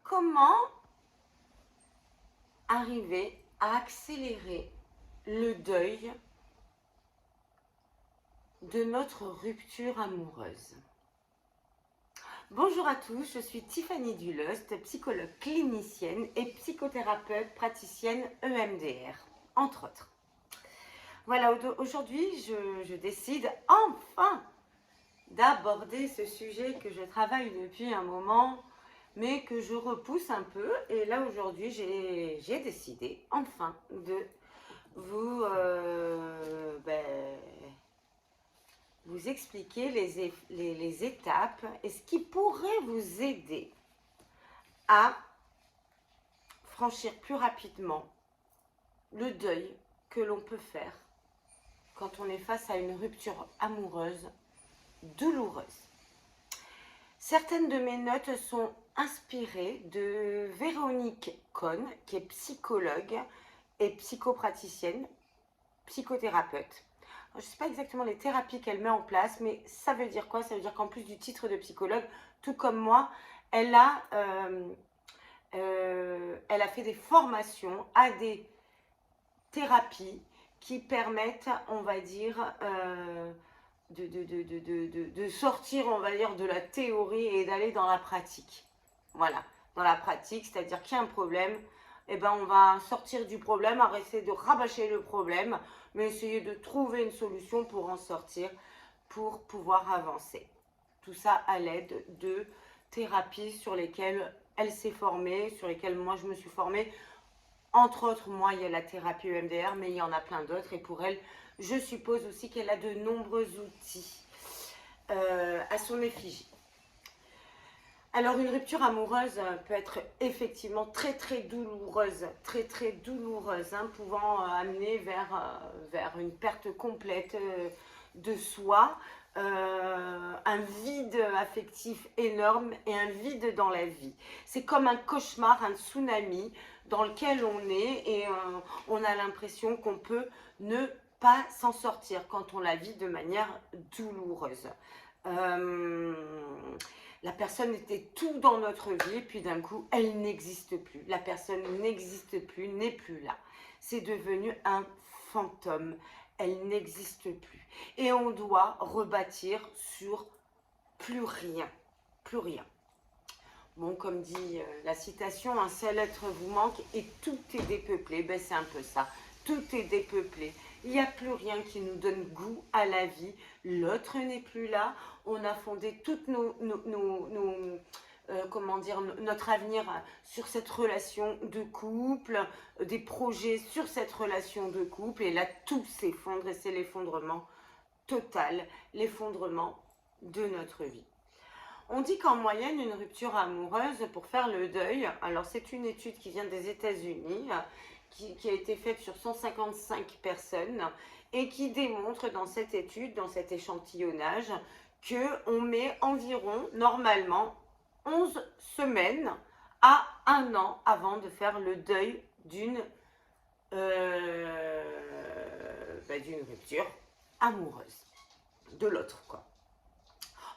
comment arriver à accélérer le deuil de notre rupture amoureuse. Bonjour à tous, je suis Tiffany Dulost, psychologue clinicienne et psychothérapeute praticienne EMDR, entre autres. Voilà, aujourd'hui je décide enfin d'aborder ce sujet que je travaille depuis un moment, mais que je repousse un peu. Et là aujourd'hui j'ai décidé enfin de vous, vous expliquer les étapes et ce qui pourrait vous aider à franchir plus rapidement le deuil que l'on peut faire quand on est face à une rupture amoureuse douloureuse. Certaines de mes notes sont inspirées de Véronique Cohn, qui est psychologue et psychopraticienne, psychothérapeute. Je ne sais pas exactement les thérapies qu'elle met en place, mais ça veut dire quoi? Ça veut dire qu'en plus du titre de psychologue, tout comme moi, elle a fait des formations à des thérapies qui permettent, on va dire, de sortir, on va dire, de la théorie et d'aller dans la pratique. Voilà, dans la pratique, c'est-à-dire qu'il y a un problème, eh ben on va sortir du problème, arrêter de rabâcher le problème, mais essayer de trouver une solution pour en sortir, pour pouvoir avancer. Tout ça à l'aide de thérapies sur lesquelles elle s'est formée, sur lesquelles moi je me suis formée. Entre autres, moi, il y a la thérapie EMDR, mais il y en a plein d'autres. Et pour elle, je suppose aussi qu'elle a de nombreux outils à son effigie. Alors, une rupture amoureuse peut être effectivement très douloureuse, hein, pouvant amener vers une perte complète de soi, un vide affectif énorme et un vide dans la vie. C'est comme un cauchemar, un tsunami dans lequel on est et on a l'impression qu'on peut ne pas s'en sortir quand on la vit de manière douloureuse. La personne était tout dans notre vie, puis d'un coup, elle n'existe plus. La personne n'existe plus, n'est plus là. C'est devenu un fantôme. Elle n'existe plus. Et on doit rebâtir sur plus rien. Plus rien. Bon, comme dit la citation, un seul être vous manque et tout est dépeuplé. Ben, c'est un peu ça. Tout est dépeuplé. Il n'y a plus rien qui nous donne goût à la vie. L'autre n'est plus là. On a fondé toutes notre avenir sur cette relation de couple, des projets sur cette relation de couple. Et là, tout s'effondre et c'est l'effondrement total, l'effondrement de notre vie. On dit qu'en moyenne, une rupture amoureuse, pour faire le deuil, alors c'est une étude qui vient des États-Unis, qui a été faite sur 155 personnes et qui démontre dans cette étude, dans cet échantillonnage, qu'on met environ, normalement, 11 semaines à 1 an avant de faire le deuil d'une rupture amoureuse de l'autre, quoi.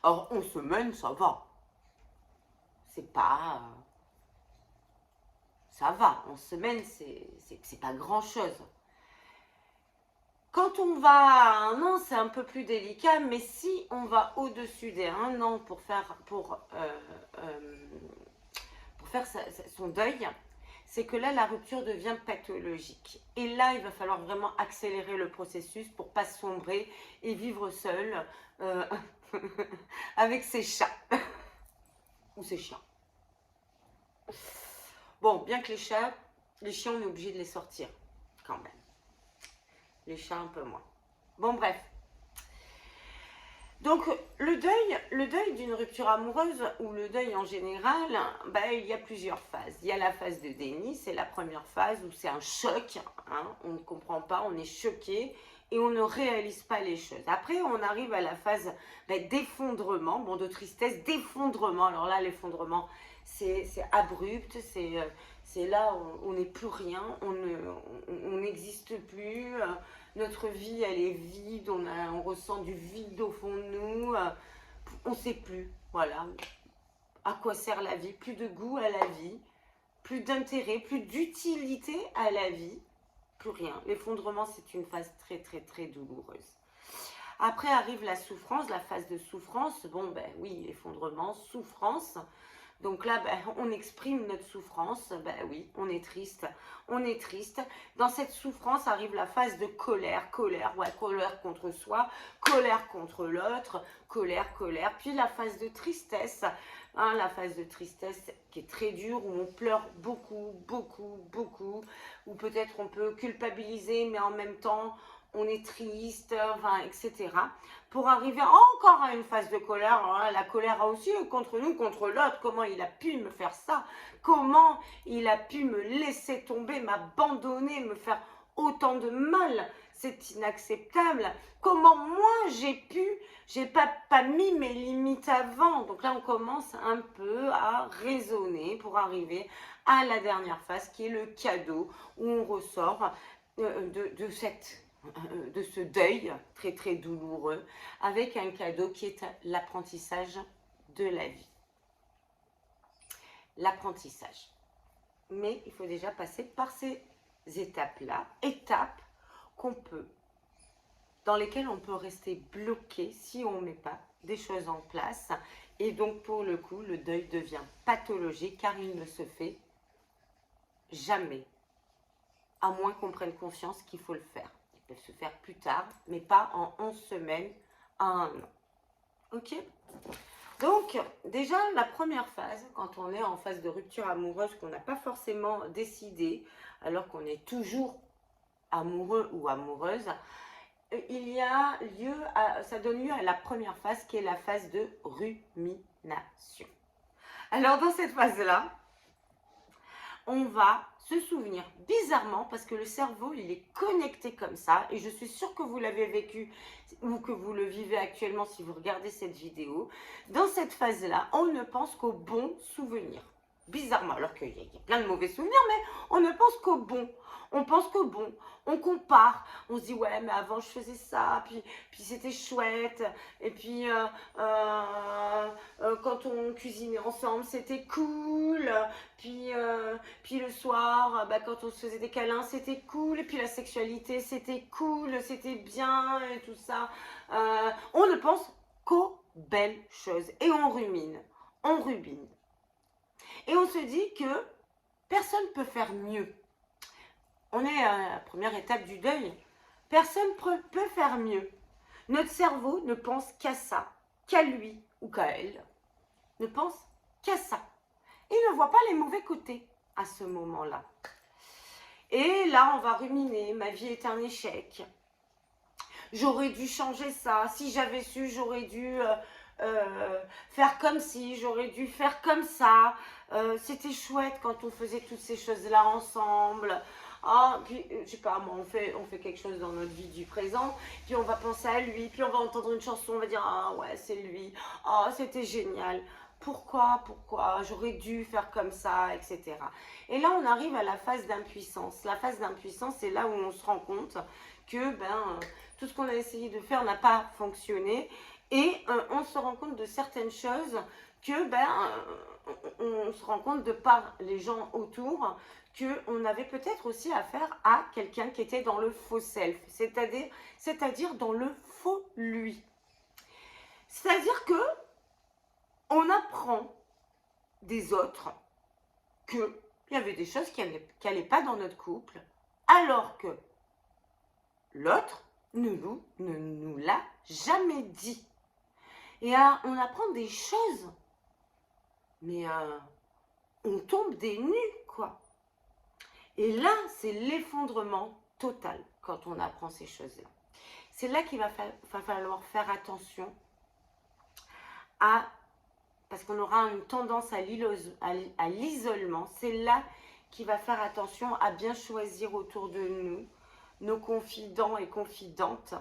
Or, 11 semaines, ça va. C'est pas... ça va. 11 semaines, c'est pas grand-chose. Quand on va à 1 an, c'est un peu plus délicat, mais si on va au-dessus des 1 an pour faire son deuil, c'est que là, la rupture devient pathologique. Et là, il va falloir vraiment accélérer le processus pour ne pas sombrer et vivre seul avec ses chats ou ses chiens. Bon, bien que les chiens, on est obligé de les sortir quand même. Les chats, un peu moins. Bon, bref. Donc, le deuil d'une rupture amoureuse ou le deuil en général, il y a plusieurs phases. Il y a la phase de déni, c'est la première phase où c'est un choc. Hein, on ne comprend pas, on est choqué et on ne réalise pas les choses. Après, on arrive à la phase d'effondrement, de tristesse, d'effondrement. Alors là, l'effondrement, c'est abrupt, c'est là où on n'est plus rien, on n'existe plus. Notre vie, elle est vide, on ressent du vide au fond de nous, on ne sait plus, voilà. à quoi sert la vie, plus de goût à la vie, plus d'intérêt, plus d'utilité à la vie, plus rien. L'effondrement, c'est une phase très, très, très douloureuse. Après arrive la souffrance, la phase de souffrance. Bon, ben oui, effondrement, souffrance. Donc là, ben, on exprime notre souffrance. Ben oui, on est triste. On est triste. Dans cette souffrance arrive la phase de colère. Colère, ouais, colère contre soi, colère contre l'autre, colère, colère. Puis la phase de tristesse. Hein, la phase de tristesse qui est très dure, où on pleure beaucoup, beaucoup, beaucoup. Où peut-être on peut culpabiliser, mais en même temps, on est triste, enfin, etc. Pour arriver encore à une phase de colère. Alors là, la colère aussi contre nous, contre l'autre. Comment il a pu me faire ça? Comment il a pu me laisser tomber, m'abandonner, me faire autant de mal? C'est inacceptable. Comment moi j'ai pas mis mes limites avant. Donc là, on commence un peu à raisonner pour arriver à la dernière phase qui est le cadeau, où on ressort de ce deuil très très douloureux avec un cadeau qui est l'apprentissage de la vie. L'apprentissage. Mais il faut déjà passer par ces étapes-là, étapes dans lesquelles on peut rester bloqué si on ne met pas des choses en place. Et donc pour le coup, le deuil devient pathologique car il ne se fait jamais, à moins qu'on prenne conscience qu'il faut le faire. Ils peuvent se faire plus tard, mais pas en 11 semaines à 1 an. Ok? Donc, déjà, la première phase, quand on est en phase de rupture amoureuse, qu'on n'a pas forcément décidé, alors qu'on est toujours amoureux ou amoureuse, il y a lieu ça donne lieu à la première phase qui est la phase de rumination. Alors, dans cette phase-là, on va se souvenir bizarrement, parce que le cerveau, il est connecté comme ça, et je suis sûre que vous l'avez vécu ou que vous le vivez actuellement si vous regardez cette vidéo. Dans cette phase-là, on ne pense qu'aux bons souvenirs. Bizarrement, alors qu'il y a plein de mauvais souvenirs, mais on ne pense qu'au bon. On pense qu'au bon. On compare. On se dit, ouais, mais avant je faisais ça, puis c'était chouette. Et puis, quand on cuisinait ensemble, c'était cool. Puis le soir, bah, quand on se faisait des câlins, c'était cool. Et puis la sexualité, c'était cool, c'était bien et tout ça. On ne pense qu'aux belles choses. Et on rumine. On rubine. Et on se dit que personne ne peut faire mieux. On est à la première étape du deuil. Personne ne peut faire mieux. Notre cerveau ne pense qu'à ça, qu'à lui ou qu'à elle. Ne pense qu'à ça. Il ne voit pas les mauvais côtés à ce moment-là. Et là, on va ruminer. Ma vie est un échec. J'aurais dû changer ça. Si j'avais su, j'aurais dû faire comme si, j'aurais dû faire comme ça. C'était chouette quand on faisait toutes ces choses-là ensemble. Ah, puis, je sais pas, moi, on fait quelque chose dans notre vie du présent, puis on va penser à lui, puis on va entendre une chanson, on va dire, ah ouais, c'est lui, ah, c'était génial. Pourquoi j'aurais dû faire comme ça, etc. Et là, on arrive à la phase d'impuissance. La phase d'impuissance, c'est là où on se rend compte que tout ce qu'on a essayé de faire n'a pas fonctionné. Et on se rend compte de certaines choses que on se rend compte de par les gens autour qu'on avait peut-être aussi affaire à quelqu'un qui était dans le faux self, c'est-à-dire dans le faux lui. C'est-à-dire que on apprend des autres qu'il y avait des choses qui n'allaient pas dans notre couple, alors que l'autre ne nous l'a jamais dit. Et on apprend des choses, mais on tombe des nues, quoi. Et là, c'est l'effondrement total quand on apprend ces choses-là. C'est là qu'il va falloir faire attention parce qu'on aura une tendance à l'isolement. C'est là qu'il va faire attention à bien choisir autour de nous nos confidents et confidentes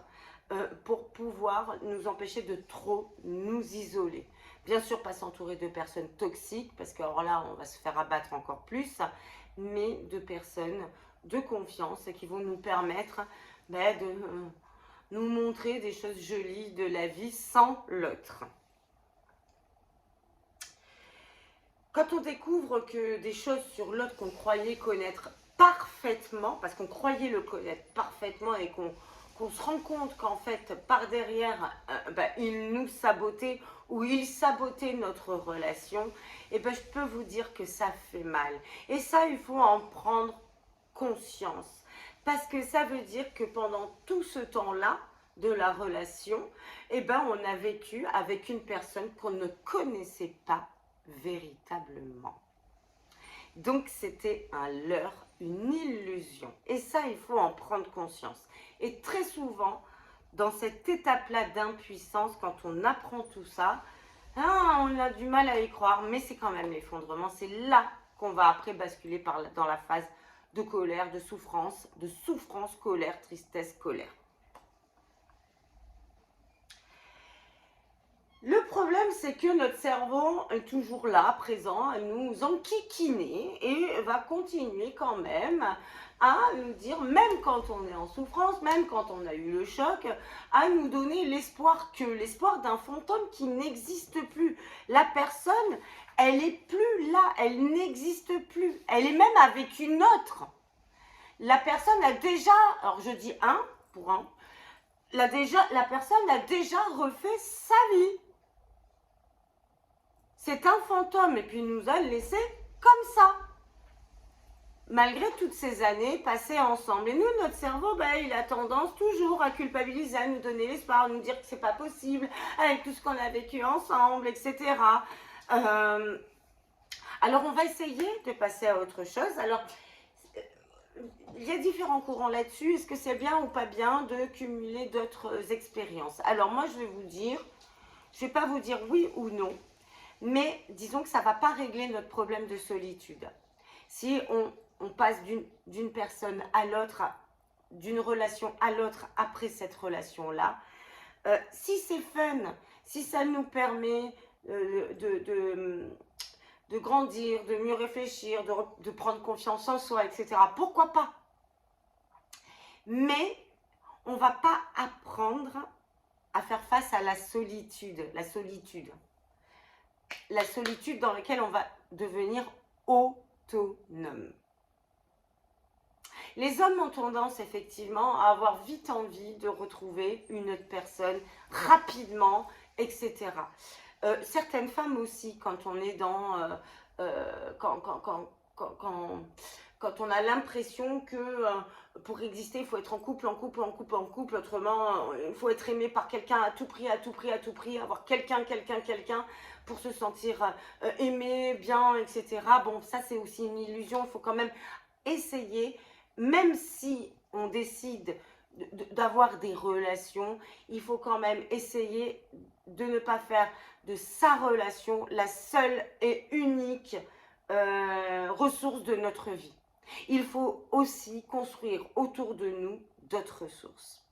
pour pouvoir nous empêcher de trop nous isoler. Bien sûr, pas s'entourer de personnes toxiques, parce que alors là, on va se faire abattre encore plus, mais de personnes de confiance qui vont nous permettre de nous montrer des choses jolies de la vie sans l'autre. Quand on découvre que des choses sur l'autre qu'on croyait connaître parfaitement, parce qu'on croyait le connaître parfaitement et qu'on se rend compte qu'en fait, par derrière, il nous sabotait ou il sabotait notre relation, et ben, je peux vous dire que ça fait mal. Et ça, il faut en prendre conscience. Parce que ça veut dire que pendant tout ce temps-là de la relation, eh ben, on a vécu avec une personne qu'on ne connaissait pas véritablement. Donc c'était un leurre, une illusion. Et ça, il faut en prendre conscience. Et très souvent, dans cette étape-là d'impuissance, quand on apprend tout ça, on a du mal à y croire, mais c'est quand même l'effondrement. C'est là qu'on va après basculer dans la phase de colère, de souffrance, colère, tristesse, colère. Le problème, c'est que notre cerveau est toujours là, présent, à nous enquiquiner et va continuer quand même à nous dire, même quand on est en souffrance, même quand on a eu le choc, à nous donner l'espoir d'un fantôme qui n'existe plus. La personne, elle est plus là, elle n'existe plus. Elle est même avec une autre. La personne a déjà, alors je dis un pour un, la personne a déjà refait sa vie. C'est un fantôme et puis il nous a laissé comme ça. Malgré toutes ces années passées ensemble. Et nous, notre cerveau, il a tendance toujours à culpabiliser, à nous donner l'espoir, à nous dire que c'est pas possible, avec tout ce qu'on a vécu ensemble, etc. Alors, on va essayer de passer à autre chose. Alors, il y a différents courants là-dessus. Est-ce que c'est bien ou pas bien de cumuler d'autres expériences? Alors, moi, je vais pas vous dire oui ou non. Mais disons que ça ne va pas régler notre problème de solitude. Si on passe d'une personne à l'autre, d'une relation à l'autre après cette relation-là, si c'est fun, si ça nous permet de grandir, de mieux réfléchir, de prendre confiance en soi, etc., pourquoi pas? Mais on ne va pas apprendre à faire face à la solitude. La solitude dans laquelle on va devenir autonome. Les hommes ont tendance effectivement à avoir vite envie de retrouver une autre personne rapidement, etc. Certaines femmes aussi, quand on est dans... quand on a l'impression que pour exister, il faut être en couple, autrement, il faut être aimé par quelqu'un à tout prix, avoir quelqu'un pour se sentir aimé, bien, etc. Bon, ça c'est aussi une illusion, il faut quand même essayer, même si on décide d'avoir des relations, il faut quand même essayer de ne pas faire de sa relation la seule et unique ressource de notre vie. Il faut aussi construire autour de nous d'autres ressources.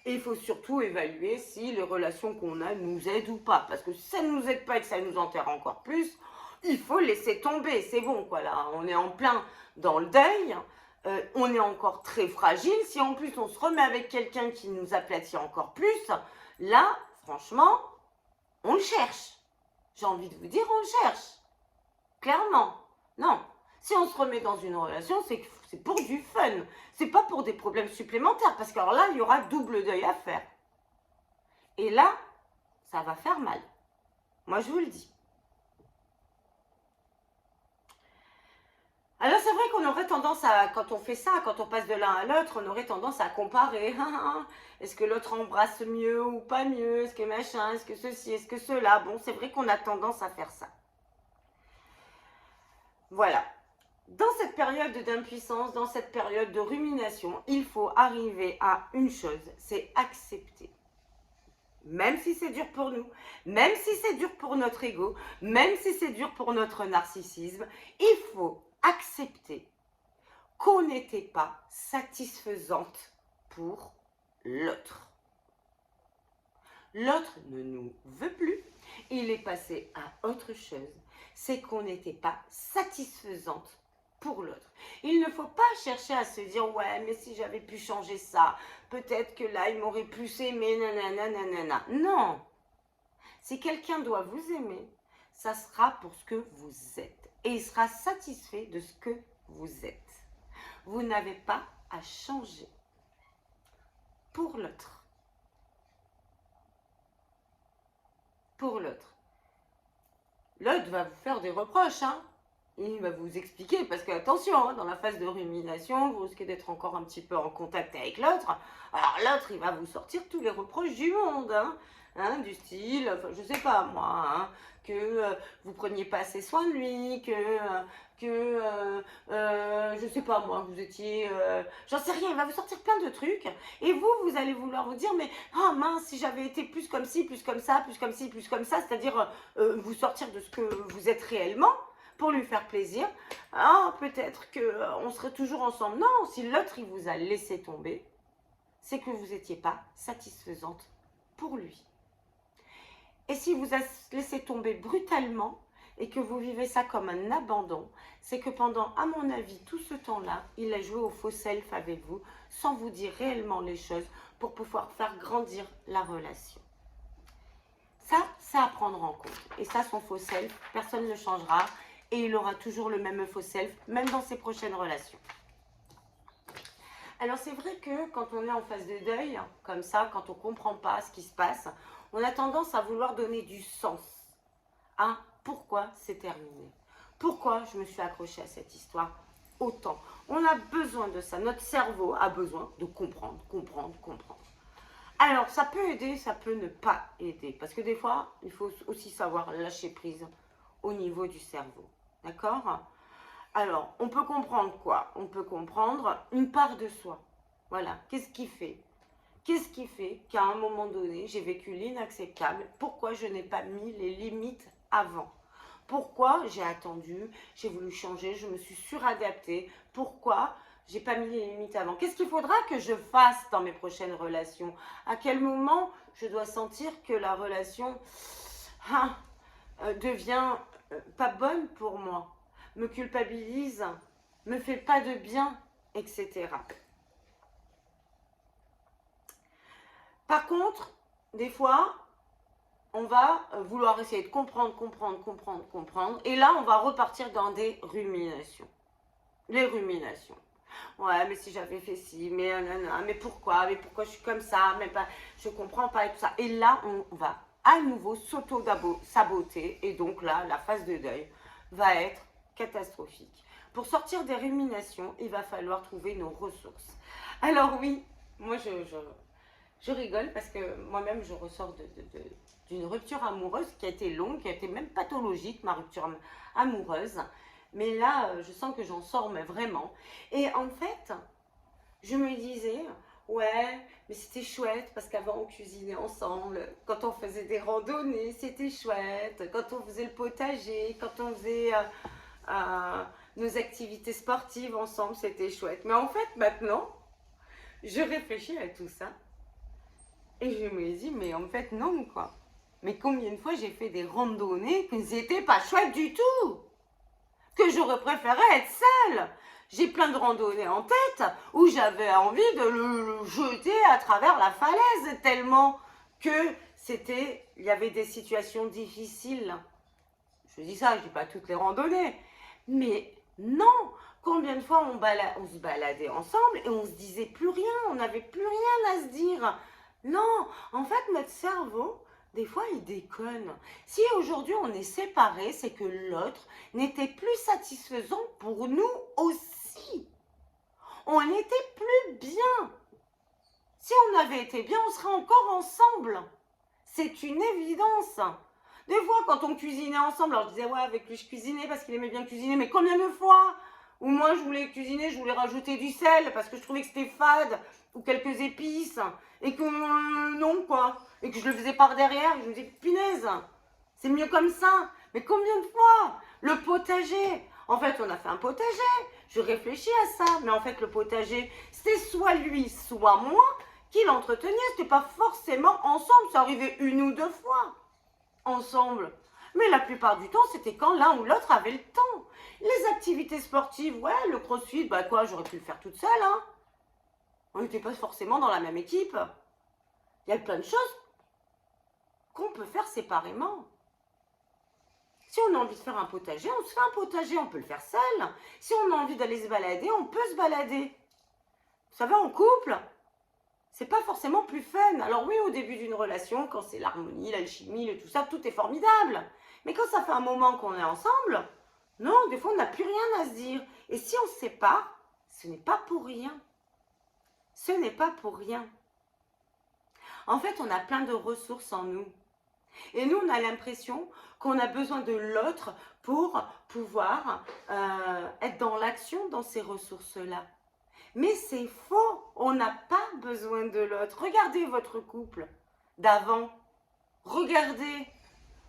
Et il faut surtout évaluer si les relations qu'on a nous aident ou pas. Parce que si ça ne nous aide pas et que ça nous enterre encore plus, il faut laisser tomber. C'est bon, quoi, là. On est en plein dans le deuil. On est encore très fragile. Si en plus on se remet avec quelqu'un qui nous aplatit encore plus, là, franchement, on le cherche. J'ai envie de vous dire, on le cherche. Clairement. Non. Si on se remet dans une relation, c'est pour du fun. C'est pas pour des problèmes supplémentaires. Parce que alors là, il y aura double deuil à faire. Et là, ça va faire mal. Moi, je vous le dis. Alors, c'est vrai qu'on aurait tendance à, quand on fait ça, quand on passe de l'un à l'autre, on aurait tendance à comparer. Est-ce que l'autre embrasse mieux ou pas mieux? Est-ce que machin? Est-ce que ceci? Est-ce que cela? Bon, c'est vrai qu'on a tendance à faire ça. Voilà. Dans cette période d'impuissance, dans cette période de rumination, il faut arriver à une chose, c'est accepter. Même si c'est dur pour nous, même si c'est dur pour notre ego, même si c'est dur pour notre narcissisme, il faut accepter qu'on n'était pas satisfaisante pour l'autre. L'autre ne nous veut plus, il est passé à autre chose, c'est qu'on n'était pas satisfaisante pour l'autre. Il ne faut pas chercher à se dire, ouais, mais si j'avais pu changer ça, peut-être que là, il m'aurait plus aimé, nanana, nanana. Non, Si quelqu'un doit vous aimer, ça sera pour ce que vous êtes. Et il sera satisfait de ce que vous êtes. Vous n'avez pas à changer pour l'autre. Pour l'autre. L'autre va vous faire des reproches, hein. Il va vous expliquer, parce que attention, hein, dans la phase de rumination, vous risquez d'être encore un petit peu en contact avec l'autre. Alors l'autre, il va vous sortir tous les reproches du monde, hein, du style, enfin, je sais pas moi, hein, que vous preniez pas assez soin de lui, je sais pas moi, vous étiez, j'en sais rien, il va vous sortir plein de trucs, et vous allez vouloir vous dire, mais oh mince, si j'avais été plus comme ci, plus comme ça, plus comme ci, plus comme ça, c'est-à-dire vous sortir de ce que vous êtes réellement, pour lui faire plaisir. Ah, peut-être qu'on serait toujours ensemble. Non, si l'autre, il vous a laissé tomber, c'est que vous n'étiez pas satisfaisante pour lui. Et si vous a laissé tomber brutalement et que vous vivez ça comme un abandon, c'est que pendant, à mon avis, tout ce temps-là, il a joué au faux self avec vous, sans vous dire réellement les choses, pour pouvoir faire grandir la relation. Ça, c'est à prendre en compte. Et ça, son faux self, personne ne le changera. Et il aura toujours le même faux self, même dans ses prochaines relations. Alors c'est vrai que quand on est en phase de deuil, comme ça, quand on ne comprend pas ce qui se passe, on a tendance à vouloir donner du sens à pourquoi c'est terminé. Pourquoi je me suis accrochée à cette histoire autant. On a besoin de ça. Notre cerveau a besoin de comprendre. Alors ça peut aider, ça peut ne pas aider. Parce que des fois, il faut aussi savoir lâcher prise au niveau du cerveau. D'accord? Alors, on peut comprendre quoi? On peut comprendre une part de soi. Voilà. Qu'est-ce qui fait? Qu'est-ce qui fait qu'à un moment donné, j'ai vécu l'inacceptable? Pourquoi je n'ai pas mis les limites avant? Pourquoi j'ai attendu? J'ai voulu changer, je me suis suradaptée. Pourquoi j'ai pas mis les limites avant? Qu'est-ce qu'il faudra que je fasse dans mes prochaines relations? À quel moment je dois sentir que la relation devient pas bonne pour moi, me culpabilise, me fait pas de bien, etc. Par contre, des fois, on va vouloir essayer de comprendre, et là, on va repartir dans des ruminations. Les ruminations. Ouais, mais si j'avais fait ci, mais pourquoi je suis comme ça, mais pas, je comprends pas et tout ça. Et là, on va à nouveau s'auto-saboter, et donc là, la phase de deuil va être catastrophique. Pour sortir des ruminations, il va falloir trouver nos ressources. Alors oui, moi je rigole parce que moi-même je ressors d'une rupture amoureuse qui a été longue, qui a été même pathologique, ma rupture amoureuse. Mais là, je sens que j'en sors, mais vraiment. Et en fait, je me disais, ouais, mais c'était chouette parce qu'avant on cuisinait ensemble, quand on faisait des randonnées, c'était chouette, quand on faisait le potager, quand on faisait nos activités sportives ensemble, c'était chouette. Mais en fait, maintenant, je réfléchis à tout ça et je me dis, mais en fait, non, quoi. Mais combien de fois j'ai fait des randonnées que c'était pas chouette du tout, que j'aurais préféré être seule. J'ai plein de randonnées en tête où j'avais envie de le jeter à travers la falaise tellement que il y avait des situations difficiles. Je dis ça, je dis pas toutes les randonnées. Mais non, combien de fois on se baladait ensemble et on se disait plus rien, on n'avait plus rien à se dire. Non, en fait notre cerveau, des fois, il déconne. Si aujourd'hui on est séparés, c'est que l'autre n'était plus satisfaisant pour nous aussi. On n'était plus bien. Si on avait été bien, on serait encore ensemble. C'est une évidence. Des fois, quand on cuisinait ensemble, alors je disais, ouais, avec lui je cuisinais parce qu'il aimait bien cuisiner, mais combien de fois? Ou moi, je voulais cuisiner, je voulais rajouter du sel parce que je trouvais que c'était fade, ou quelques épices, et que non, quoi. Et que je le faisais par derrière, je me disais, punaise, c'est mieux comme ça. Mais combien de fois? Le potager. En fait, on a fait un potager. Je réfléchis à ça. Mais en fait, le potager, c'était soit lui, soit moi qui l'entretenait. C'était pas forcément ensemble. Ça arrivait une ou deux fois ensemble. Mais la plupart du temps, c'était quand l'un ou l'autre avait le temps. Les activités sportives, ouais, le crossfit, bah quoi, j'aurais pu le faire toute seule, hein. On n'était pas forcément dans la même équipe. Il y a plein de choses qu'on peut faire séparément. Si on a envie de faire un potager, on se fait un potager, on peut le faire seul. Si on a envie d'aller se balader, on peut se balader. Vous savez, en couple, c'est pas forcément plus fun. Alors oui, au début d'une relation, quand c'est l'harmonie, l'alchimie, tout ça, tout est formidable. Mais quand ça fait un moment qu'on est ensemble, non, des fois on n'a plus rien à se dire. Et si on se sépare, ce n'est pas pour rien. Ce n'est pas pour rien. En fait, on a plein de ressources en nous. Et nous, on a l'impression qu'on a besoin de l'autre pour pouvoir être dans l'action dans ces ressources-là. Mais c'est faux, on n'a pas besoin de l'autre. Regardez votre couple d'avant. Regardez,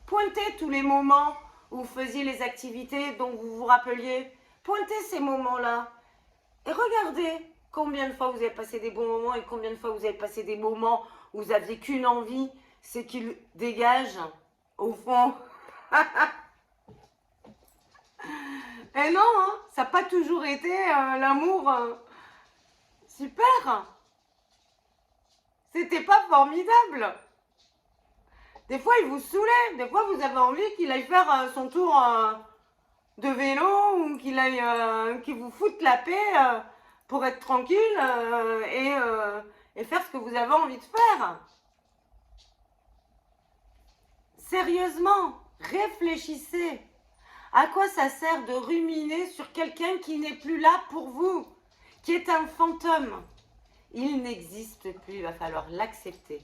pointez tous les moments où vous faisiez les activités dont vous vous rappeliez. Pointez ces moments-là. Et regardez combien de fois vous avez passé des bons moments et combien de fois vous avez passé des moments où vous n'aviez qu'une envie, c'est qu'il dégage au fond. Et non, hein, ça n'a pas toujours été l'amour super. C'était pas formidable. Des fois, il vous saoulait. Des fois, vous avez envie qu'il aille faire son tour de vélo ou qu'il vous foute la paix pour être tranquille et faire ce que vous avez envie de faire. Sérieusement, réfléchissez. À quoi ça sert de ruminer sur quelqu'un qui n'est plus là pour vous, qui est un fantôme? Il n'existe plus, il va falloir l'accepter.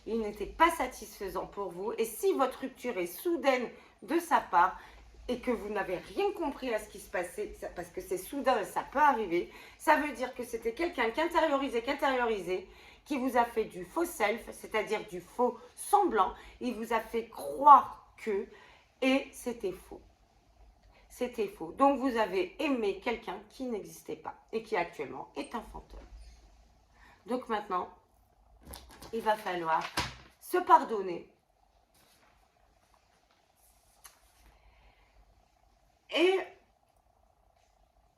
Il n'était pas satisfaisant pour vous. Et si votre rupture est soudaine de sa part et que vous n'avez rien compris à ce qui se passait, parce que c'est soudain, ça peut arriver, ça veut dire que c'était quelqu'un qui intériorisait, qui vous a fait du faux self, c'est-à-dire du faux semblant. Il vous a fait croire que, et c'était faux. C'était faux. Donc vous avez aimé quelqu'un qui n'existait pas et qui actuellement est un fantôme. Donc maintenant, il va falloir se pardonner et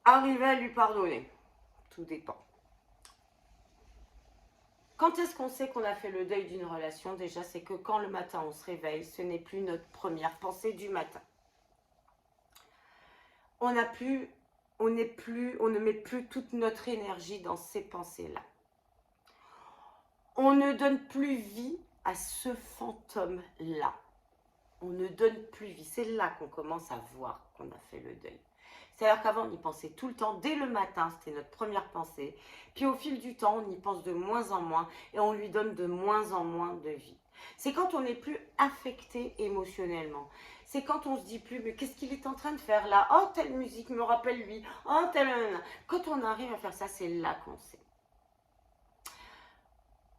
arriver à lui pardonner. Tout dépend. Quand est-ce qu'on sait qu'on a fait le deuil d'une relation? Déjà, c'est que quand le matin on se réveille, ce n'est plus notre première pensée du matin. On ne met plus toute notre énergie dans ces pensées-là. On ne donne plus vie à ce fantôme-là. On ne donne plus vie. C'est là qu'on commence à voir qu'on a fait le deuil. C'est-à-dire qu'avant, on y pensait tout le temps, dès le matin, c'était notre première pensée. Puis au fil du temps, on y pense de moins en moins et on lui donne de moins en moins de vie. C'est quand on n'est plus affecté émotionnellement. C'est quand on se dit plus, mais qu'est-ce qu'il est en train de faire là? Oh, telle musique me rappelle lui. Oh, telle... Quand on arrive à faire ça, c'est là qu'on sait.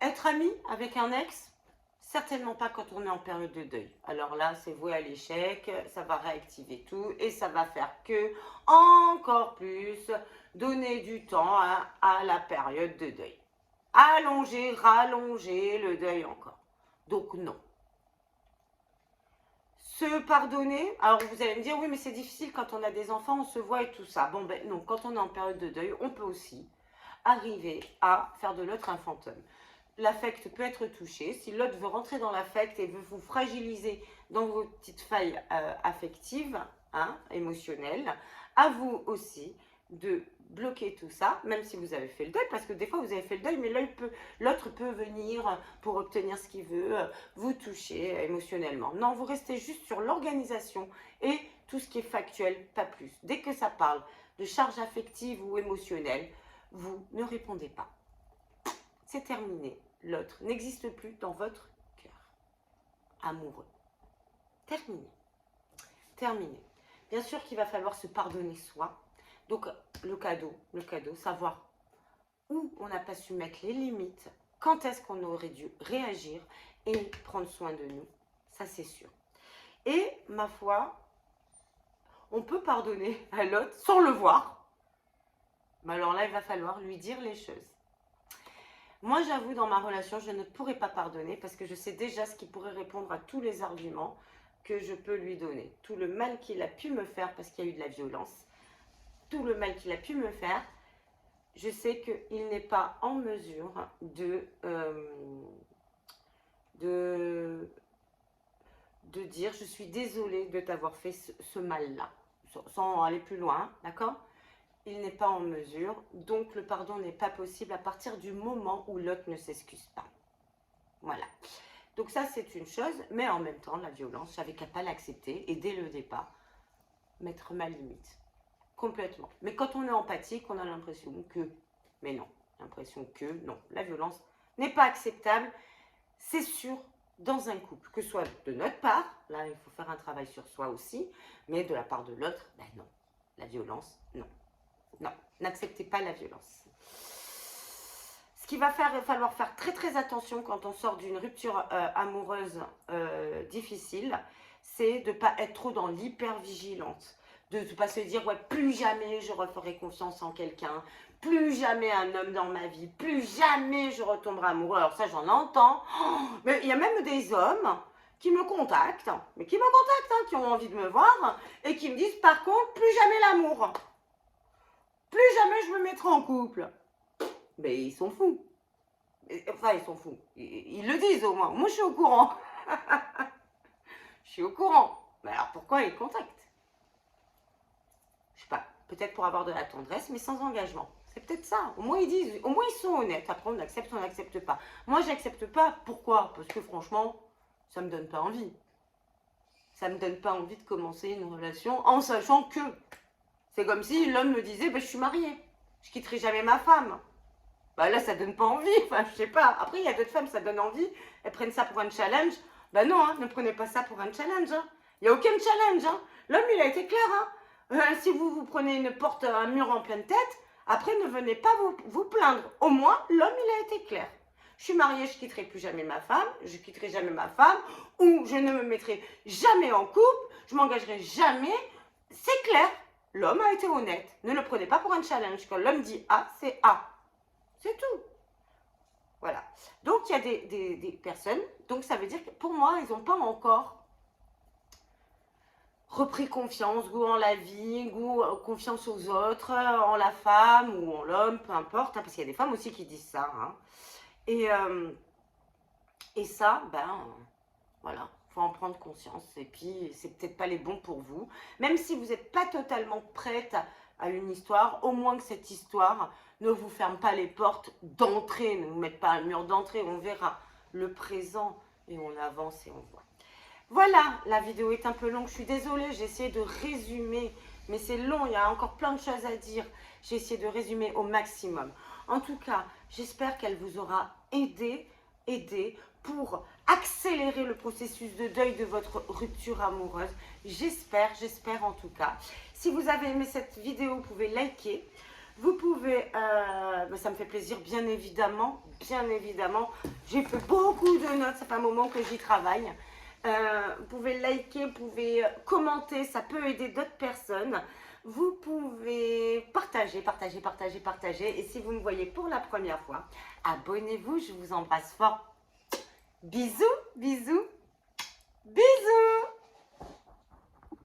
Être ami avec un ex, certainement pas quand on est en période de deuil. Alors là, c'est voué à l'échec, ça va réactiver tout et ça va faire que, encore plus, donner du temps à la période de deuil. Allonger, rallonger le deuil encore. Donc non. Se pardonner, alors vous allez me dire, oui mais c'est difficile quand on a des enfants, on se voit et tout ça. Bon ben non, quand on est en période de deuil, on peut aussi arriver à faire de l'autre un fantôme. L'affect peut être touché. Si l'autre veut rentrer dans l'affect et veut vous fragiliser dans vos petites failles affectives, émotionnelles, à vous aussi de bloquer tout ça, même si vous avez fait le deuil, parce que des fois vous avez fait le deuil, mais l'autre peut venir pour obtenir ce qu'il veut, vous toucher émotionnellement. Non, vous restez juste sur l'organisation et tout ce qui est factuel, pas plus. Dès que ça parle de charge affective ou émotionnelle, vous ne répondez pas. C'est terminé. L'autre n'existe plus dans votre cœur amoureux. Terminé. Terminé. Bien sûr qu'il va falloir se pardonner soi. Donc, le cadeau, savoir où on n'a pas su mettre les limites, quand est-ce qu'on aurait dû réagir et prendre soin de nous. Ça, c'est sûr. Et, ma foi, on peut pardonner à l'autre sans le voir. Mais alors là, il va falloir lui dire les choses. Moi, j'avoue, dans ma relation, je ne pourrais pas pardonner parce que je sais déjà ce qui pourrait répondre à tous les arguments que je peux lui donner. Tout le mal qu'il a pu me faire parce qu'il y a eu de la violence, tout le mal qu'il a pu me faire, je sais qu'il n'est pas en mesure de de dire je suis désolée de t'avoir fait ce mal-là, sans aller plus loin, d'accord? Il n'est pas en mesure, donc le pardon n'est pas possible à partir du moment où l'autre ne s'excuse pas. Voilà. Donc ça, c'est une chose, mais en même temps, la violence, j'avais qu'à pas l'accepter et dès le départ, mettre ma limite. Complètement. Mais quand on est empathique, on a l'impression que, mais non, l'impression que, non, la violence n'est pas acceptable, c'est sûr, dans un couple, que ce soit de notre part, là, il faut faire un travail sur soi aussi, mais de la part de l'autre, ben non, la violence, non. Non, n'acceptez pas la violence. Ce qu'il va falloir faire très très attention quand on sort d'une rupture amoureuse difficile, c'est de ne pas être trop dans l'hypervigilance. De ne pas se dire, ouais, plus jamais je referai confiance en quelqu'un, plus jamais un homme dans ma vie, plus jamais je retomberai amoureux. Alors ça, j'en entends. Oh, mais il y a même des hommes qui me contactent, qui ont envie de me voir, et qui me disent, par contre, plus jamais l'amour. Plus jamais je me mettrai en couple. Mais ils sont fous. Enfin, ils sont fous. Ils le disent au moins. Moi, je suis au courant. Je suis au courant. Mais alors, pourquoi ils contactent? Je sais pas. Peut-être pour avoir de la tendresse, mais sans engagement. C'est peut-être ça. Au moins, ils disent. Au moins, ils sont honnêtes. Après, on accepte, on n'accepte pas. Moi, j'accepte pas. Pourquoi? Parce que franchement, ça me donne pas envie. Ça me donne pas envie de commencer une relation en sachant que... C'est comme si l'homme me disait, bah, je suis mariée, je quitterai jamais ma femme. Bah là, ça donne pas envie, enfin, je sais pas. Après, il y a d'autres femmes, ça donne envie, elles prennent ça pour un challenge. Bah non, hein, ne prenez pas ça pour un challenge. Hein. Il n'y a aucun challenge. Hein. L'homme, il a été clair. Hein. Si vous prenez une porte, un mur en pleine tête, après, ne venez pas vous plaindre. Au moins, l'homme, il a été clair. Je suis mariée, je quitterai plus jamais ma femme, je quitterai jamais ma femme, ou je ne me mettrai jamais en couple, je m'engagerai jamais. C'est clair. L'homme a été honnête. Ne le prenez pas pour un challenge. Quand l'homme dit A, c'est A. C'est tout. Voilà. Donc, il y a des personnes. Donc, ça veut dire que pour moi, ils n'ont pas encore repris confiance, goût en la vie, confiance aux autres, en la femme ou en l'homme, peu importe. Hein, parce qu'il y a des femmes aussi qui disent ça. Hein. Et ça, ben, voilà. Faut en prendre conscience et puis c'est peut-être pas les bons pour vous. Même si vous n'êtes pas totalement prête à une histoire, au moins que cette histoire ne vous ferme pas les portes d'entrée, ne vous mette pas un mur d'entrée, on verra le présent et on avance et on voit. Voilà, la vidéo est un peu longue, je suis désolée, j'ai essayé de résumer, mais c'est long, il y a encore plein de choses à dire. J'ai essayé de résumer au maximum. En tout cas, j'espère qu'elle vous aura aidé pour accélérer le processus de deuil de votre rupture amoureuse. J'espère en tout cas. Si vous avez aimé cette vidéo, vous pouvez liker. Vous pouvez, ça me fait plaisir, bien évidemment. J'ai fait beaucoup de notes, ça fait un moment que j'y travaille. Vous pouvez liker, vous pouvez commenter, ça peut aider d'autres personnes. Vous pouvez partager. Et si vous me voyez pour la première fois, abonnez-vous, je vous embrasse fort. Bisous.